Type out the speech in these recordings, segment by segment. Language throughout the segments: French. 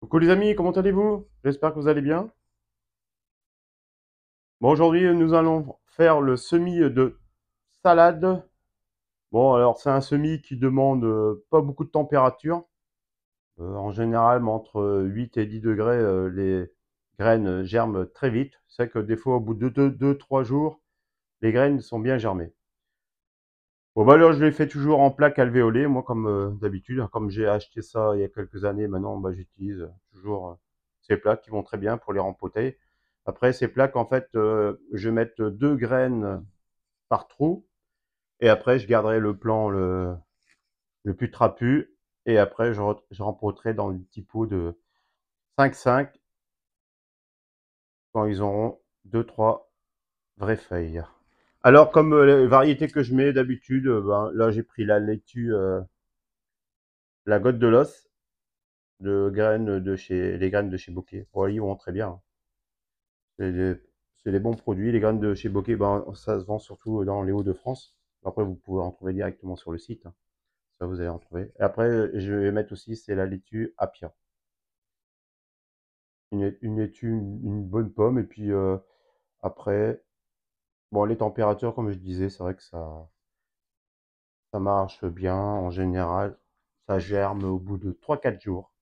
Coucou les amis, comment allez-vous? J'espère que vous allez bien. Bon, aujourd'hui, nous allons faire le semis de salade. Bon, alors c'est un semis qui demande pas beaucoup de température. En général, entre 8 et 10 degrés, les graines germent très vite. C'est que des fois, au bout de 2-3 jours, les graines sont bien germées. Bon, bah alors je les fais toujours en plaque alvéolée, moi comme d'habitude. Comme j'ai acheté ça il y a quelques années, maintenant bah, j'utilise toujours ces plaques qui vont très bien pour les rempoter. Après ces plaques, en fait, je vais mettre 2 graines par trou et après je garderai le plan le plus trapu et après je rempoterai dans des petits pots de 5-5 quand ils auront 2-3 vraies feuilles. Alors comme les variétés que je mets d'habitude, ben, là j'ai pris la laitue, la Côte de l'Os. Les graines de chez Bokeh. Bon, ils vont très bien, hein. C'est des, c'est des bons produits. Les graines de chez Bokeh, ben, ça se vend surtout dans les Hauts-de-France. Après, vous pouvez en trouver directement sur le site, hein. Ça, vous allez en trouver. Et après, je vais mettre aussi, c'est la laitue Appia. Une laitue, une bonne pomme. Et puis, après, bon, les températures, comme je disais, c'est vrai que ça marche bien. En général, ça germe au bout de 3-4 jours.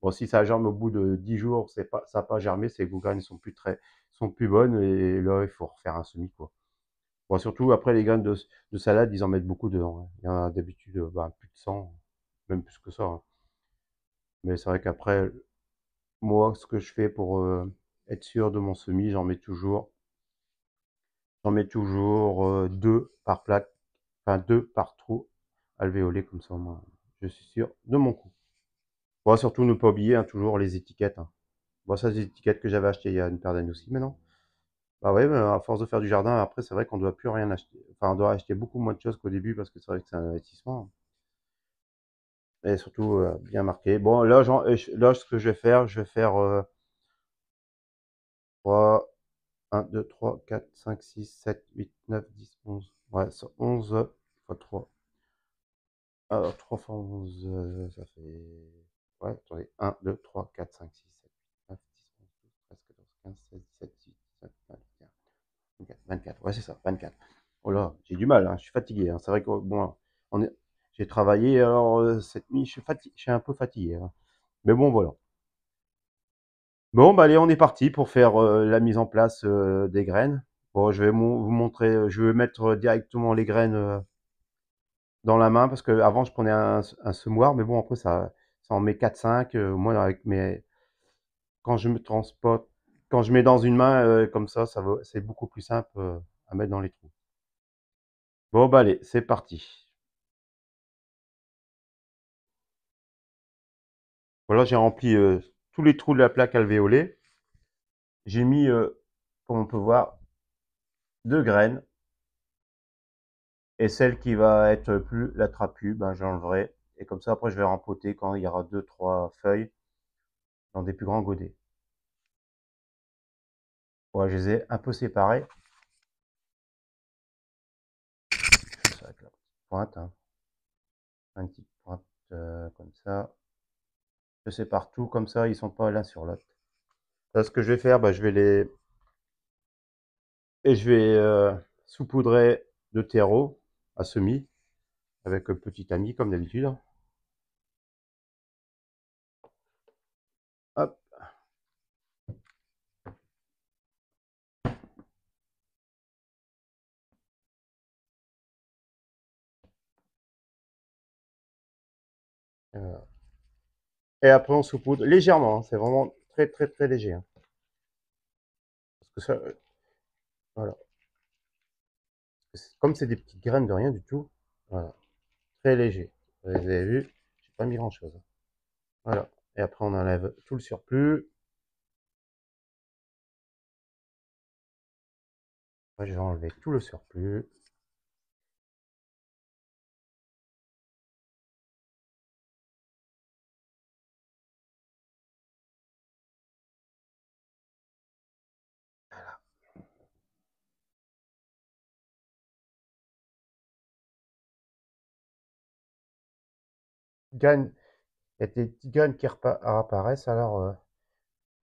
Bon, si ça germe au bout de 10 jours, c'est pas, ça n'a pas germé, c'est que vos graines sont plus bonnes et là, il faut refaire un semis, quoi. Bon, surtout après les graines de salade, ils en mettent beaucoup dedans, hein. Il y en a d'habitude bah, plus de 100, même plus que ça, hein. Mais c'est vrai qu'après, moi, ce que je fais pour être sûr de mon semis, j'en mets toujours 2 par plaque, enfin 2 par trou alvéolé, comme ça, moi, je suis sûr de mon coup. Bon, surtout ne pas oublier hein, toujours les étiquettes, hein. Bon, ça, c'est des étiquettes que j'avais achetées il y a une paire d'années aussi, maintenant. Bah ouais, mais à force de faire du jardin, après, c'est vrai qu'on doit plus rien acheter. Enfin, on doit acheter beaucoup moins de choses qu'au début parce que c'est vrai que c'est un investissement, hein. Et surtout, bien marqué. Bon, là, là, ce que je vais faire 3, 1, 2, 3, 4, 5, 6, 7, 8, 9, 10, 11. Ouais, ça, 11 fois 3. Alors, 3 fois 11, ça fait... Ouais, attendez. 1, 2, 3, 4, 5, 6, 7, 8, 9, 10, 11, 12, 13, 14, 15, 16, 17, 18, 19, 20, 21. 24, 24, ouais, c'est ça, 24. Oh là, j'ai du mal, hein, je suis fatigué, hein. C'est vrai que bon, j'ai travaillé alors cette nuit, je suis un peu fatigué, hein. Mais bon, voilà. Bon, bah allez, on est parti pour faire la mise en place des graines. Bon, je vais vous montrer, je vais mettre directement les graines dans la main parce que avant je prenais un semoir, mais bon, après ça en met 4-5. Moi, quand je me transporte, quand je mets dans une main comme ça, c'est beaucoup plus simple à mettre dans les trous. Bon, bah allez, c'est parti. Voilà, j'ai rempli tous les trous de la plaque alvéolée. J'ai mis, comme on peut voir, 2 graines. Et celle qui va être plus la trapue, ben, j'enlèverai. Et comme ça, après, je vais rempoter quand il y aura 2-3 feuilles dans des plus grands godets. Voilà, je les ai un peu séparés. Je fais ça avec la petite pointe, hein. Une petite pointe comme ça. Je sépare tout comme ça, ils sont pas l'un sur l'autre. Là, ce que je vais faire, ben, je vais saupoudrer de terreau à semis avec un petit ami comme d'habitude. Hop. Et après, on saupoudre légèrement, hein. C'est vraiment très, très, très léger, hein. Parce que ça, voilà. Comme c'est des petites graines de rien du tout, voilà. Très léger. Vous avez vu, j'ai pas mis grand chose. Voilà. Et après, on enlève tout le surplus. Moi, je vais enlever tout le surplus. Graines, Il y a des petites graines qui apparaissent, alors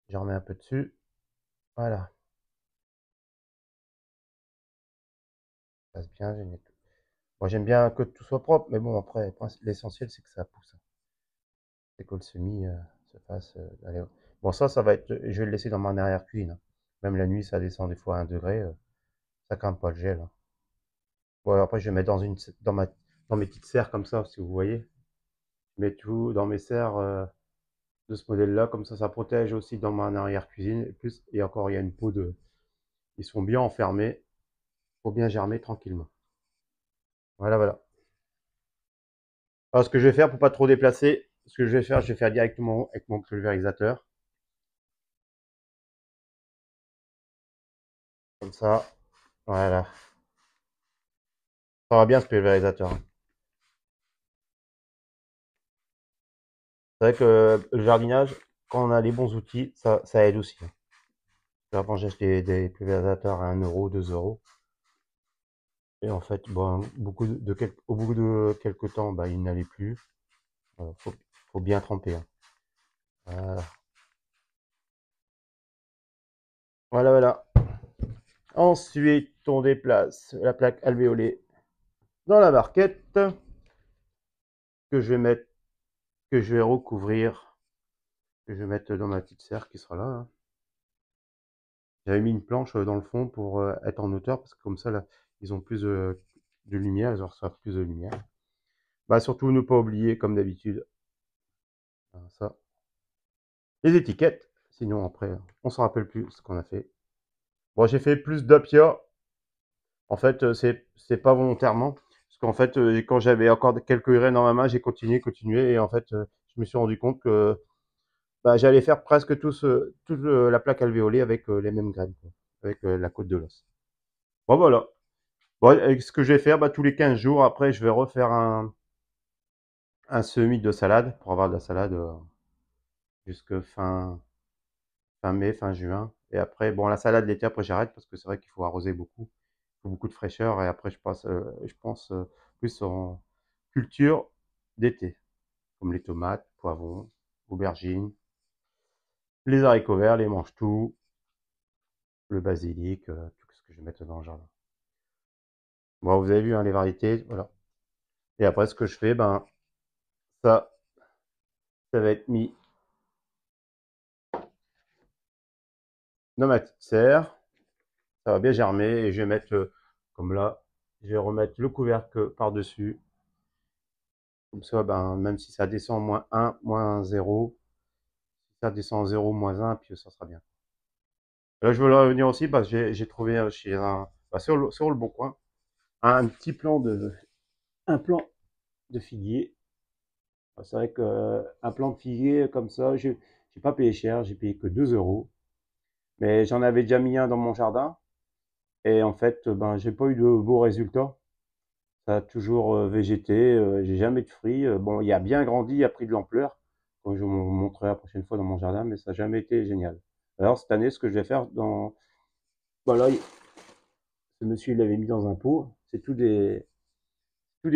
j'en remets un peu dessus. Voilà. Ça passe bien, j'ai tout. Moi, j'aime bien que tout soit propre, mais bon, après, l'essentiel, c'est que ça pousse. C'est que le semis se fasse. Aller. Bon, ça va être. Je vais le laisser dans mon arrière-cuisine, hein. Même la nuit, ça descend des fois à 1 degré. Ça craint pas le gel, hein. Bon, après, je vais mettre dans mes petites serres comme ça, si vous voyez. Je mets tout dans mes serres de ce modèle-là, comme ça protège aussi dans mon arrière-cuisine. Et plus, et encore, il y a une peau de. Ils sont bien enfermés pour bien germer tranquillement. Voilà, voilà. Alors, ce que je vais faire pour pas trop déplacer, ce que je vais faire directement avec mon pulvérisateur. Comme ça. Voilà. Ça va bien ce pulvérisateur, hein. C'est vrai que le jardinage, quand on a les bons outils, ça aide aussi, hein. Avant, j'achetais des pulvérisateurs à 1 euro, 2 euros. Et en fait, bon, au bout de quelques temps, bah, il n'allait plus. Faut bien tremper, hein. Voilà. Voilà, voilà. Ensuite, on déplace la plaque alvéolée dans la barquette que je vais mettre, que je vais recouvrir, que je vais mettre dans ma petite serre qui sera là, hein. J'avais mis une planche dans le fond pour être en hauteur parce que comme ça, là, ils ont plus de lumière, ils en reçoivent plus de lumière. Bah, surtout, ne pas oublier, comme d'habitude, ça, les étiquettes. Sinon, après, on s'en rappelle plus ce qu'on a fait. Bon, j'ai fait plus d'apia. En fait, c'est pas volontairement. Parce qu'en fait, quand j'avais encore quelques graines dans ma main, j'ai continué. Et en fait, je me suis rendu compte que bah, j'allais faire presque toute la plaque alvéolée avec les mêmes graines, quoi, avec la côte de l'os. Bon, voilà. Bon, ce que je vais faire, bah, tous les 15 jours, après, je vais refaire un semis de salade pour avoir de la salade jusque fin mai, fin juin. Et après, bon, la salade l'été, après, j'arrête parce que c'est vrai qu'il faut arroser beaucoup. Il faut beaucoup de fraîcheur. Et après, je pense plus en culture d'été, comme les tomates, poivrons, aubergines, les haricots verts, les mange-tout, le basilic, tout ce que je vais mettre dans le jardin. Bon, vous avez vu, hein, les variétés, voilà. Et après, ce que je fais, ben, ça, ça va être mis dans ma petite serre. Ça va bien germer et je vais mettre, comme là, je vais remettre le couvercle par-dessus. Comme ça, ben, même si ça descend -1, -0, si ça descend 0, -1, puis ça sera bien. Là, je voulais revenir aussi parce que j'ai trouvé chez bah, sur le Bon Coin un petit un plan de figuier. C'est vrai qu'un plan de figuier comme ça, j'ai pas payé cher, j'ai payé que 2 euros. Mais j'en avais déjà mis un dans mon jardin. Et en fait, ben, j'ai pas eu de beaux résultats. Ça a toujours végété, j'ai jamais de fruits. Bon, il a bien grandi, il a pris de l'ampleur, comme je vous montrerai la prochaine fois dans mon jardin, mais ça n'a jamais été génial. Alors cette année, ce que je vais faire voilà, ce monsieur il l'avait mis dans un pot, c'est tous des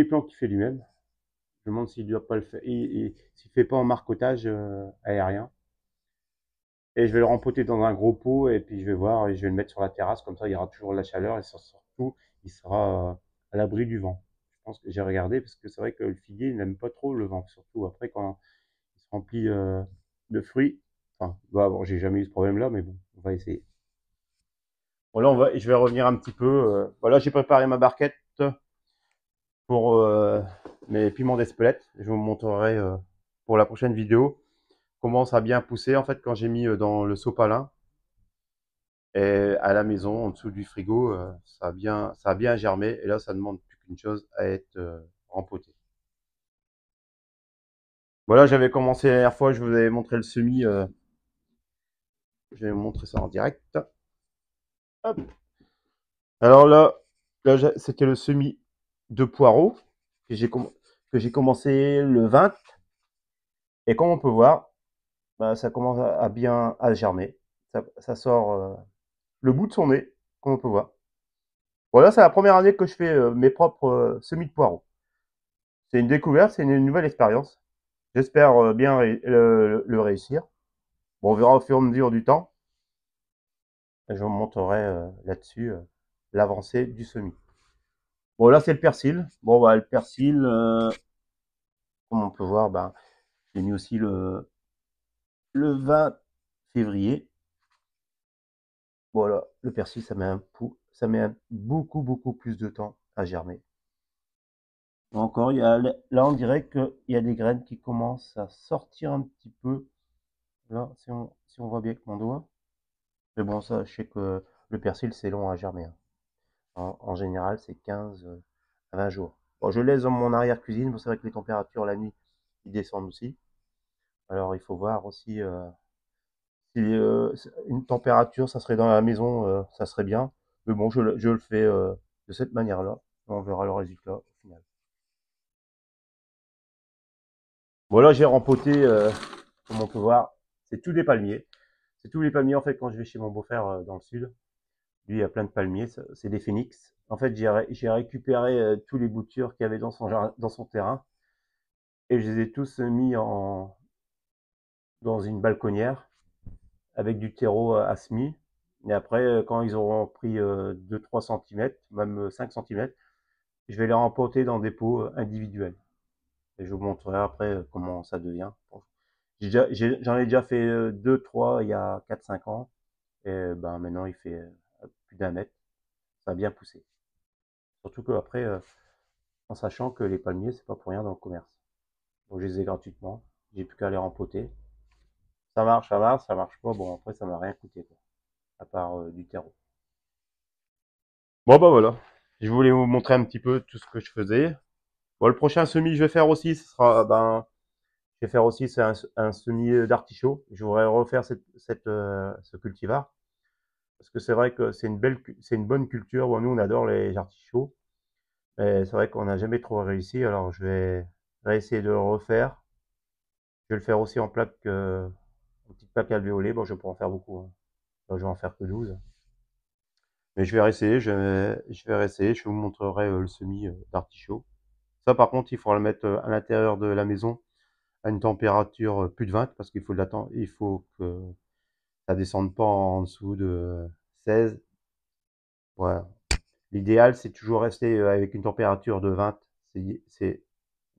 plants qu'il fait lui-même. Je me demande s'il ne doit pas le faire, s'il fait pas en marcotage aérien. Et je vais le rempoter dans un gros pot et puis je vais voir et je vais le mettre sur la terrasse, comme ça il y aura toujours la chaleur et surtout il sera à l'abri du vent. Je pense que j'ai regardé parce que c'est vrai que le figuier il n'aime pas trop le vent, surtout après quand il se remplit de fruits. Enfin, bah, bon, j'ai jamais eu ce problème là, mais bon, on va essayer. Bon, là, je vais revenir un petit peu. Voilà, j'ai préparé ma barquette pour mes piments d'Espelette. Je vous montrerai pour la prochaine vidéo comment ça a bien poussé en fait quand j'ai mis dans le sopalin. Et à la maison, en dessous du frigo, ça a bien germé. Et là, ça ne demande plus qu'une chose, à être rempoté. Voilà, j'avais commencé la dernière fois, je vous avais montré le semis. Je vais vous montrer ça en direct. Hop. Alors là c'était le semis de poireaux que j'ai commencé le 20. Et comme on peut voir, bah, ça commence à bien à germer. Ça sort le bout de son nez, comme on peut voir. Voilà, c'est la première année que je fais mes propres semis de poireaux. C'est une découverte, c'est une nouvelle expérience. J'espère bien le réussir. Bon, on verra au fur et à mesure du temps. Et je vous montrerai là-dessus l'avancée du semis. Bon, là, c'est le persil. Bon, bah, le persil, comme on peut voir, ben, j'ai mis aussi le 20 février. Voilà, le persil, ça met beaucoup plus de temps à germer. Encore, là, on dirait qu'il y a des graines qui commencent à sortir un petit peu. Là, si on voit bien avec mon doigt. Mais bon, ça, je sais que le persil, c'est long à germer, hein. En général, c'est 15 à 20 jours. Bon, je laisse dans mon arrière-cuisine. C'est vrai que les températures la nuit, ils descendent aussi. Alors, il faut voir aussi si une température, ça serait dans la maison, ça serait bien. Mais bon, je le fais de cette manière-là. On verra le résultat au final. Bon, là, j'ai rempoté, comme on peut voir, c'est tous des palmiers. C'est tous les palmiers, en fait, quand je vais chez mon beau-frère dans le sud. Lui, il a plein de palmiers, c'est des phénix. En fait, j'ai récupéré tous les boutures qu'il y avait dans son terrain et je les ai tous mis dans une balconnière avec du terreau à semis. Et après, quand ils auront pris 2-3 cm, même 5 cm, je vais les rempoter dans des pots individuels. Et je vous montrerai après comment ça devient. J'en ai déjà fait 2-3 il y a 4-5 ans. Et ben maintenant, il fait plus d'1 mètre. Ça a bien poussé. Surtout qu'après, en sachant que les palmiers, c'est pas pour rien dans le commerce. Donc je les ai gratuitement. J'ai plus qu'à les rempoter. Ça marche pas. Bon, après, ça m'a rien coûté, quoi. À part du terreau. Bon, bah voilà. Je voulais vous montrer un petit peu tout ce que je faisais. Bon, le prochain semis que je vais faire aussi, ce sera, je vais faire aussi, c'est un semis d'artichaut. Je voudrais refaire ce cultivar. Parce que c'est vrai que c'est une bonne culture. Bon, nous, on adore les artichauts. Mais c'est vrai qu'on n'a jamais trop réussi. Alors, je vais réessayer de le refaire. Je vais le faire aussi en plaque, en petite plaque alvéolée. Bon, je vais pas en faire beaucoup, hein. Enfin, je vais en faire que 12. Mais je vais réessayer, je vais réessayer. Je vous montrerai le semis d'artichaut. Ça, par contre, il faudra le mettre à l'intérieur de la maison à une température plus de 20 parce qu'il faut il faut que ça descende pas en dessous de 16. Voilà. L'idéal, c'est toujours rester avec une température de 20. C'est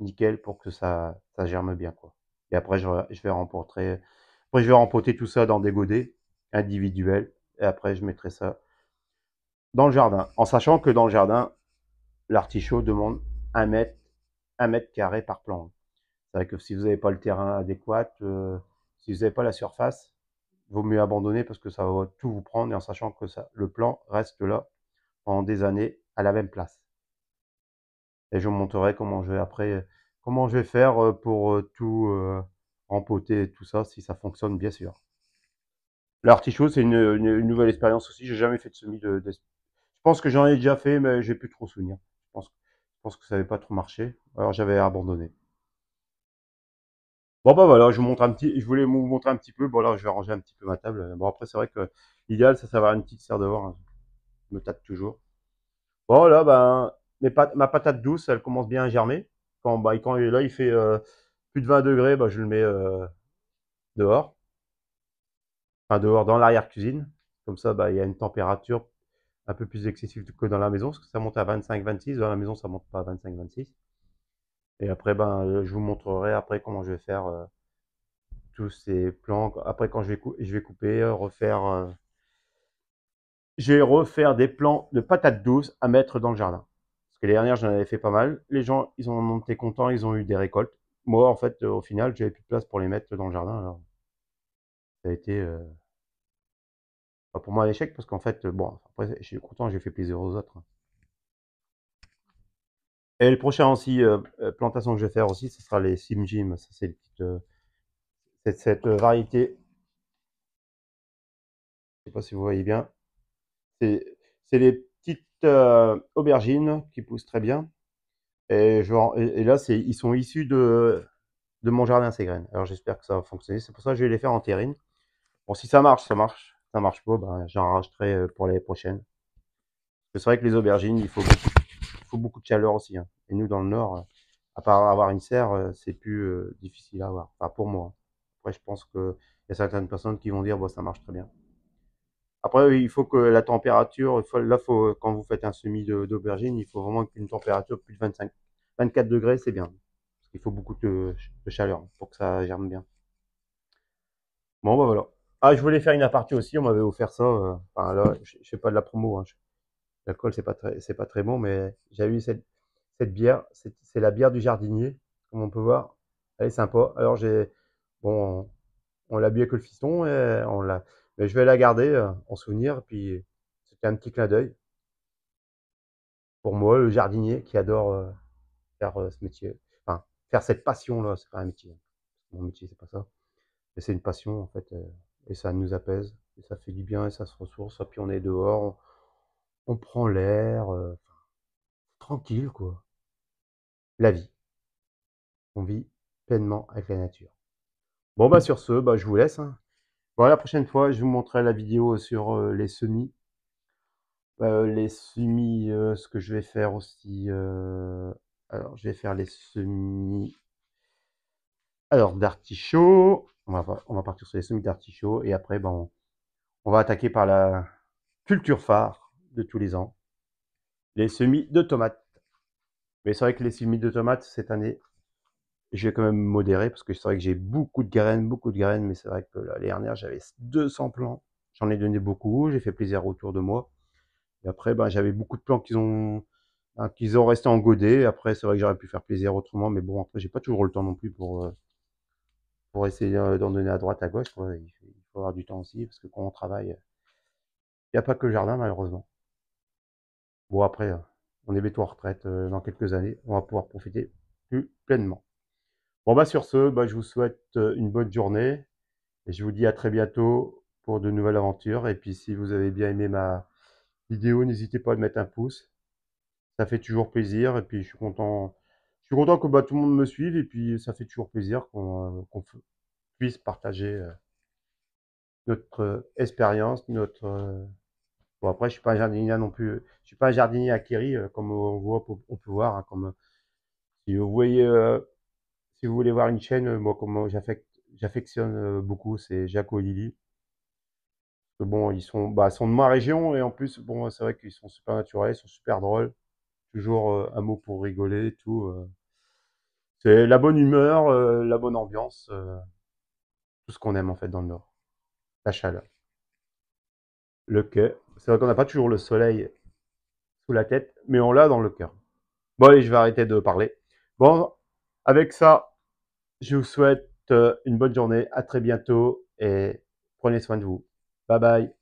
nickel pour que ça germe bien, quoi. Et après, après, je vais rempoter tout ça dans des godets individuels. Et après, je mettrai ça dans le jardin. En sachant que dans le jardin, l'artichaut demande 1 mètre, 1 mètre carré par plante. C'est vrai que si vous n'avez pas le terrain adéquat, si vous n'avez pas la surface, il vaut mieux abandonner parce que ça va tout vous prendre et en sachant que le plan reste là pendant des années à la même place. Et je vous montrerai comment je vais faire pour tout rempoter et tout ça, si ça fonctionne bien sûr. L'artichaut, c'est une nouvelle expérience aussi. J'ai jamais fait de je pense que j'en ai déjà fait, mais j'ai plus trop souvenir. Je pense que ça n'avait pas trop marché. Alors j'avais abandonné. Bon bah voilà, je voulais vous montrer un petit peu. Bon là, je vais ranger un petit peu ma table. Bon après, c'est vrai que l'idéal, ça va avoir une petite serre dehors, hein. Je me tâte toujours. Bon là, ben, ma patate douce, elle commence bien à germer. Quand là, il fait plus de 20 degrés, bah, je le mets dehors. Enfin, dehors, dans l'arrière-cuisine. Comme ça, bah, il y a une température un peu plus excessive que dans la maison, parce que ça monte à 25-26. Dans la maison, ça monte pas à 25-26. Et après, ben, je vous montrerai après comment je vais faire tous ces plans. Après, quand je vais couper, je vais refaire des plants de patates douces à mettre dans le jardin. Parce que les dernières, j'en avais fait pas mal. Les gens, ils ont été contents, ils ont eu des récoltes. Moi, en fait, au final, j'avais plus de place pour les mettre dans le jardin. Alors, ça a été pour moi un échec parce qu'en fait, bon, après, je suis content, j'ai fait plaisir aux autres. Et le prochain aussi, plantation que je vais faire aussi, ce sera les Sim Jim. Ça, c'est cette variété. Je sais pas si vous voyez bien. C'est les petites aubergines qui poussent très bien. Et là, ils sont issus de mon jardin, ces graines. Alors j'espère que ça va fonctionner. C'est pour ça que je vais les faire en terrine. Bon, si ça marche, ça marche. Ça marche pas, ben, j'en racheterai pour l'année prochaine. C'est vrai que les aubergines, il faut beaucoup de chaleur aussi, hein. Et nous, dans le nord, À part avoir une serre, c'est plus difficile à avoir. Enfin, pour moi. Après, je pense que il y a certaines personnes qui vont dire, bon, ça marche très bien. Après, il faut que la température, quand vous faites un semis d'aubergine, il faut vraiment qu'une température de plus de 24 degrés, c'est bien. Parce qu'il faut beaucoup de chaleur pour que ça germe bien. Bon, bah voilà. Ah, je voulais faire une aparté aussi, on m'avait offert ça. Enfin, là, je fais pas de la promo, hein. L'alcool, c'est pas très bon, mais j'ai eu cette bière. C'est la bière du jardinier, comme on peut voir. Elle est sympa. Alors, bon, on l'a bu avec le fiston et mais je vais la garder en souvenir. Et puis, c'était un petit clin d'œil pour moi, le jardinier qui adore faire ce métier. Enfin, faire cette passion-là, c'est pas un métier. Mon métier, c'est pas ça. Mais c'est une passion, en fait. Et ça nous apaise. Et ça fait du bien et ça se ressource. Et puis, on est dehors, on prend l'air. Tranquille, quoi. La vie. On vit pleinement avec la nature. Bon, bah, sur ce, bah, je vous laisse, hein. Bon, la prochaine fois, je vous montrerai la vidéo sur les semis. Ce que je vais faire aussi. Alors, je vais faire les semis. Alors, d'artichaut. On va partir sur les semis d'artichaut. Et après, ben, on va attaquer par la culture phare de tous les ans. Les semis de tomates. Mais c'est vrai que les semis de tomates, cette année, je vais quand même modérer parce que c'est vrai que j'ai beaucoup de graines, mais c'est vrai que l'année dernière, j'avais 200 plants. J'en ai donné beaucoup, j'ai fait plaisir autour de moi. Et après, ben, j'avais beaucoup de plants qu'ils ont resté en godet. Après, c'est vrai que j'aurais pu faire plaisir autrement, mais bon, après, j'ai pas toujours le temps non plus pour essayer d'en donner à droite, à gauche, quoi. Il faut avoir du temps aussi, parce que quand on travaille, il n'y a pas que le jardin, malheureusement. Bon, après, on est bientôt en retraite dans quelques années, on va pouvoir profiter plus pleinement. Bon, bah, sur ce, bah, je vous souhaite une bonne journée. Et je vous dis à très bientôt pour de nouvelles aventures. Et puis si vous avez bien aimé ma vidéo, n'hésitez pas à mettre un pouce. Ça fait toujours plaisir. Et puis je suis content que bah, tout le monde me suive. Et puis ça fait toujours plaisir qu'on puisse partager notre expérience, Bon après, je suis pas un jardinier non plus. Je suis pas un jardinier acquéri comme on peut voir. Hein, comme si vous voyez, si vous voulez voir une chaîne, moi comme j'affectionne beaucoup, c'est Jaco et Lily. Bon, sont de ma région et en plus, bon, c'est vrai qu'ils sont super naturels, ils sont super drôles. Toujours un mot pour rigoler et tout. C'est la bonne humeur, la bonne ambiance, tout ce qu'on aime en fait dans le Nord. La chaleur, le cœur. C'est vrai qu'on n'a pas toujours le soleil sous la tête, mais on l'a dans le cœur. Bon, allez, je vais arrêter de parler. Bon, avec ça, je vous souhaite une bonne journée, à très bientôt et prenez soin de vous. Bye bye.